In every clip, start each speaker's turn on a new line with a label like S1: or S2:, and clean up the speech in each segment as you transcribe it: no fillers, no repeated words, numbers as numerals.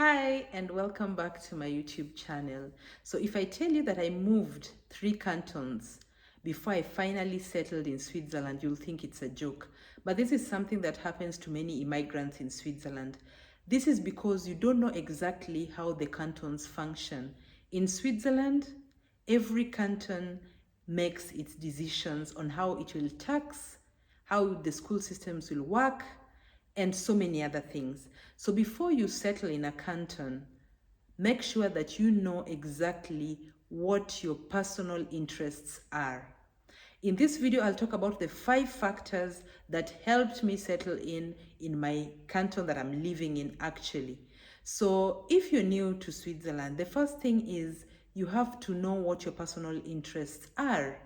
S1: Hi and welcome back to my YouTube channel. So if I tell you that I moved 3 cantons before I finally settled in Switzerland, you'll think it's a joke. But this is something that happens to many immigrants in Switzerland. This is because you don't know exactly how the cantons function. In Switzerland, every canton makes its decisions on how it will tax, how the school systems will work, and so many other things. So before you settle in a canton, make sure that you know exactly what your personal interests are. In this video, I'll talk about the 5 factors that helped me settle in my canton that I'm living in actually. So if you're new to Switzerland, the first thing is you have to know what your personal interests are.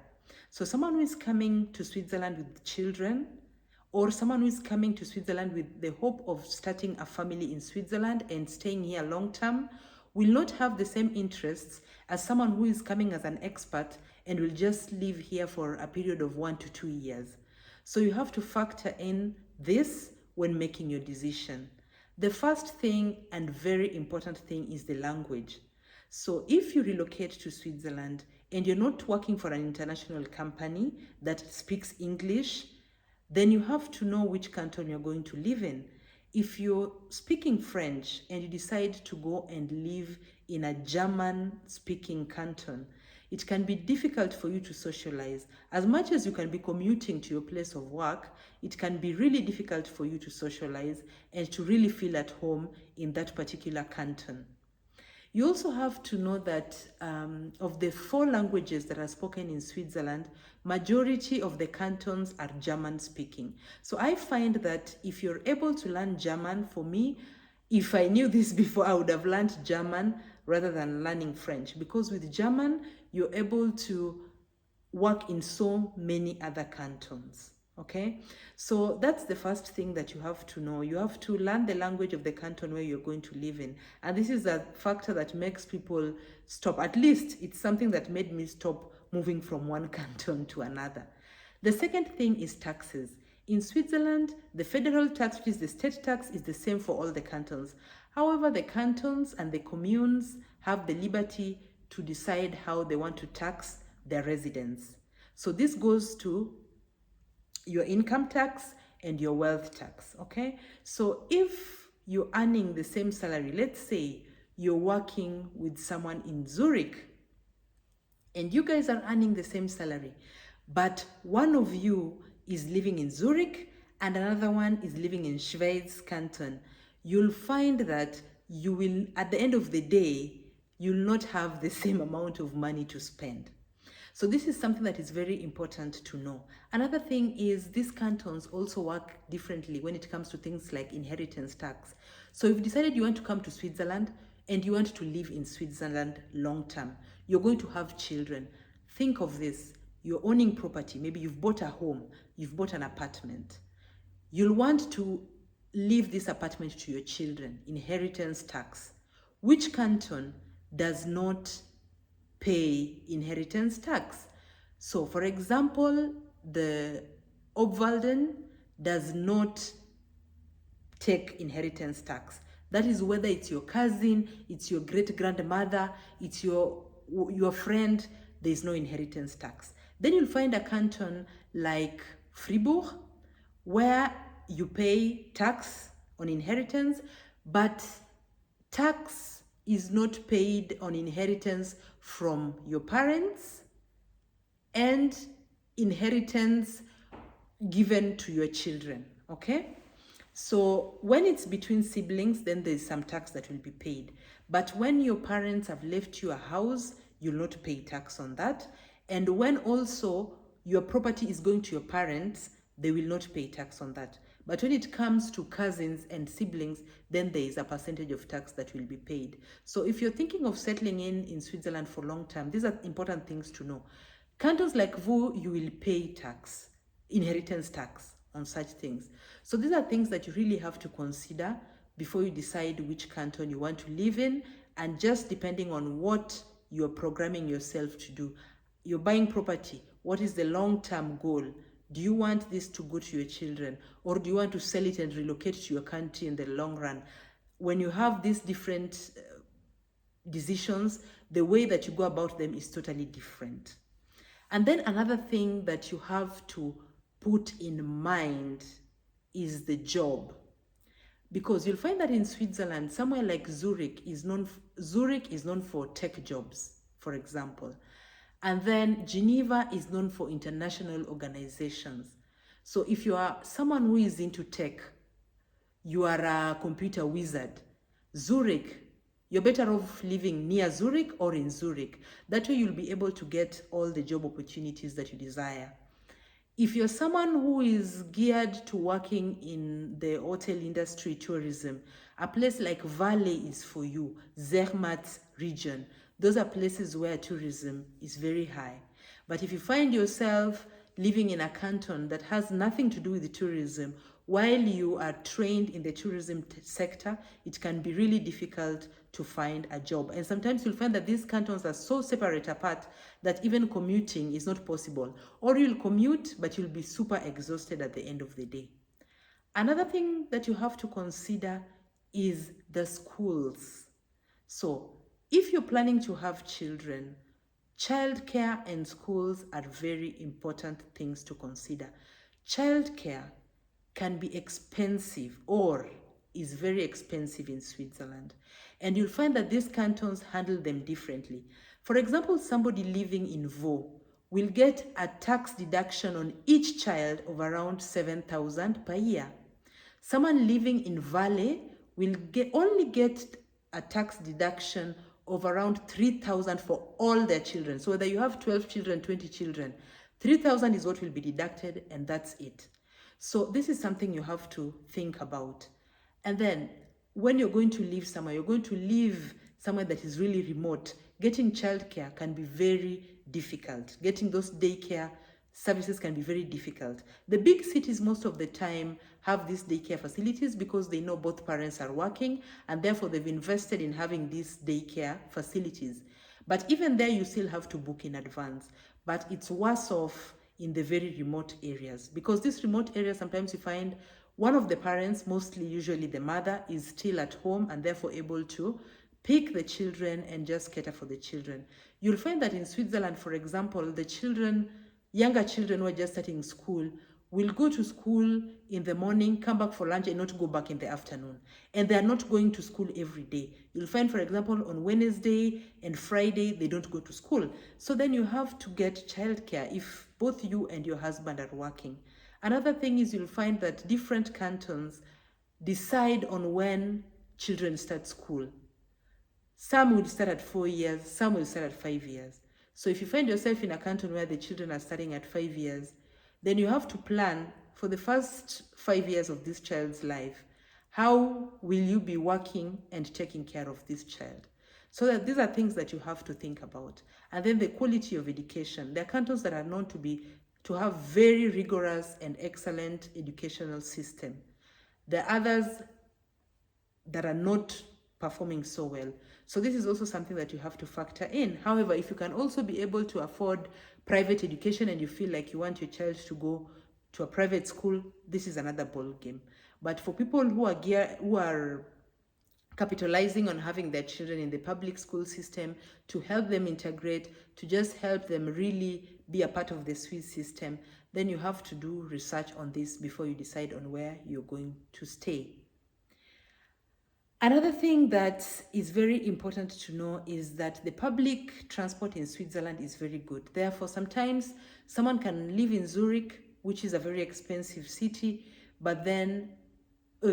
S1: So someone who is coming to Switzerland with children, or someone who is coming to Switzerland with the hope of starting a family in Switzerland and staying here long term, will not have the same interests as someone who is coming as an expat and will just live here for a period of 1 to 2 years. So you have to factor in this when making your decision. The first thing and very important thing is the language. So if you relocate to Switzerland and you're not working for an international company that speaks English, then you have to know which canton you're going to live in. If you're speaking French and you decide to go and live in a German-speaking canton, it can be difficult for you to socialize. As much as you can be commuting to your place of work, it can be really difficult for you to socialize and to really feel at home in that particular canton. You also have to know that of the 4 languages that are spoken in Switzerland, majority of the cantons are German speaking. So I find that if you're able to learn German, for me, if I knew this before, I would have learned German rather than learning French, because with German, you're able to work in so many other cantons. Okay, so that's the first thing that you have to know. You have to learn the language of the canton where you're going to live in, and this is a factor that makes people stop. At least it's something that made me stop moving from one canton to another. The second thing is taxes. In Switzerland, the federal tax, which is the state tax, is the same for all the cantons. However, the cantons and the communes have the liberty to decide how they want to tax their residents. So this goes to your income tax and your wealth tax, okay? So if you're earning the same salary, let's say you're working with someone in Zurich and you guys are earning the same salary, but one of you is living in Zurich and another one is living in Schweiz canton, you'll find that you will, at the end of the day, you'll not have the same amount of money to spend. So this is something that is very important to know. Another thing is these cantons also work differently when it comes to things like inheritance tax. So if you decided you want to come to Switzerland and you want to live in Switzerland long term, you're going to have children. Think of this, you're owning property, maybe you've bought a home, you've bought an apartment. You'll want to leave this apartment to your children, inheritance tax. Which canton does not pay inheritance tax? So for example, the Obwalden does not take inheritance tax. That is whether it's your cousin, it's your great-grandmother, it's your friend, there is no inheritance tax. Then you'll find a canton like Fribourg, where you pay tax on inheritance, but tax is not paid on inheritance from your parents and inheritance given to your children, okay? So when it's between siblings, then there's some tax that will be paid. But when your parents have left you a house, you'll not pay tax on that. And when also your property is going to your parents, they will not pay tax on that. But when it comes to cousins and siblings, then there is a percentage of tax that will be paid. So if you're thinking of settling in Switzerland for long term, these are important things to know. Cantons like Vaud, you will pay tax, inheritance tax on such things. So these are things that you really have to consider before you decide which canton you want to live in, and just depending on what you're programming yourself to do. You're buying property. What is the long-term goal? Do you want this to go to your children, or do you want to sell it and relocate to your country in the long run? when you have these different decisions, the way that you go about them is totally different. And then another thing that you have to put in mind is the job. Because you'll find that in Switzerland, somewhere like Zurich is known for tech jobs, for example. And then Geneva is known for international organizations. So if you are someone who is into tech, you are a computer wizard, Zurich, you're better off living near Zurich or in Zurich. That way you'll be able to get all the job opportunities that you desire. If you're someone who is geared to working in the hotel industry, tourism, a place like Valais is for you, Zermatt region. Those are places where tourism is very high. But if you find yourself living in a canton that has nothing to do with tourism, while you are trained in the tourism sector, it can be really difficult to find a job. And sometimes you'll find that these cantons are so separate apart that even commuting is not possible. Or you'll commute, but you'll be super exhausted at the end of the day. Another thing that you have to consider is the schools. So if you're planning to have children, childcare and schools are very important things to consider. Childcare can be expensive or is very expensive in Switzerland. And you'll find that these cantons handle them differently. For example, somebody living in Vaud will get a tax deduction on each child of around 7,000 per year. Someone living in Valais will only get a tax deduction of around 3,000 for all their children. So whether you have 12 children, 20 children, 3,000 is what will be deducted, and that's it. So this is something you have to think about. And then when you're going to live somewhere, you're going to live somewhere that is really remote, getting childcare can be very difficult. Getting those daycare services can be very difficult. The big cities most of the time have these daycare facilities because they know both parents are working, and therefore they've invested in having these daycare facilities. But even there, you still have to book in advance. But it's worse off in the very remote areas, because these remote areas, sometimes you find one of the parents, mostly usually the mother, is still at home and therefore able to pick the children and just cater for the children. You'll find that in Switzerland, for example, the children, younger children who are just starting school, will go to school in the morning, come back for lunch, and not go back in the afternoon. And they are not going to school every day. You'll find, for example, on Wednesday and Friday, they don't go to school. So then you have to get childcare if both you and your husband are working. Another thing is you'll find that different cantons decide on when children start school. Some will start at 4 years, some will start at 5 years. So if you find yourself in a canton where the children are starting at 5 years, then you have to plan for the first 5 years of this child's life. How will you be working and taking care of this child? So that these are things that you have to think about. And then the quality of education. There are cantons that are known to have very rigorous and excellent educational system. There are others that are not performing so well. So this is also something that you have to factor in. However, if you can also be able to afford private education and you feel like you want your child to go to a private school, this is another ball game. But for people who are capitalizing on having their children in the public school system, to help them integrate, to just help them really be a part of the Swiss system, then you have to do research on this before you decide on where you're going to stay. Another thing that is very important to know is that the public transport in Switzerland is very good. Therefore, sometimes someone can live in Zurich, which is a very expensive city, but then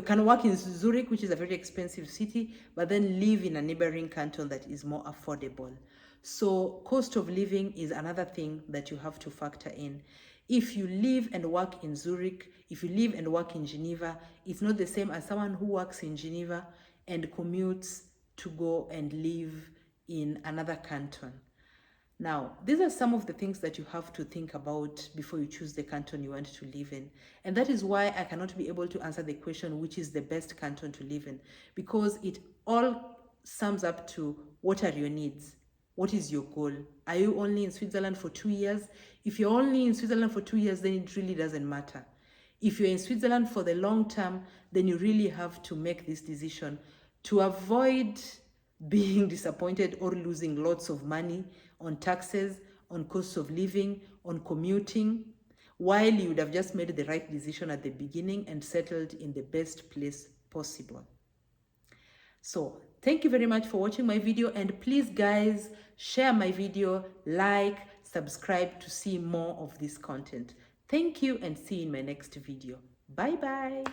S1: can work in Zurich, which is a very expensive city, but then live in a neighboring canton that is more affordable. So cost of living is another thing that you have to factor in. If you live and work in Zurich, if you live and work in Geneva, it's not the same as someone who works in Geneva and commutes to go and live in another canton. Now, these are some of the things that you have to think about before you choose the canton you want to live in. And that is why I cannot be able to answer the question, which is the best canton to live in, because it all sums up to what are your needs? What is your goal? Are you only in Switzerland for 2 years? If you're only in Switzerland for 2 years, then it really doesn't matter. If you're in Switzerland for the long term, then you really have to make this decision. to avoid being disappointed or losing lots of money on taxes, on cost of living, on commuting, while you would have just made the right decision at the beginning and settled in the best place possible. So thank you very much for watching my video, and please guys, share my video, like, subscribe to see more of this content. Thank you, and see you in my next video. Bye bye.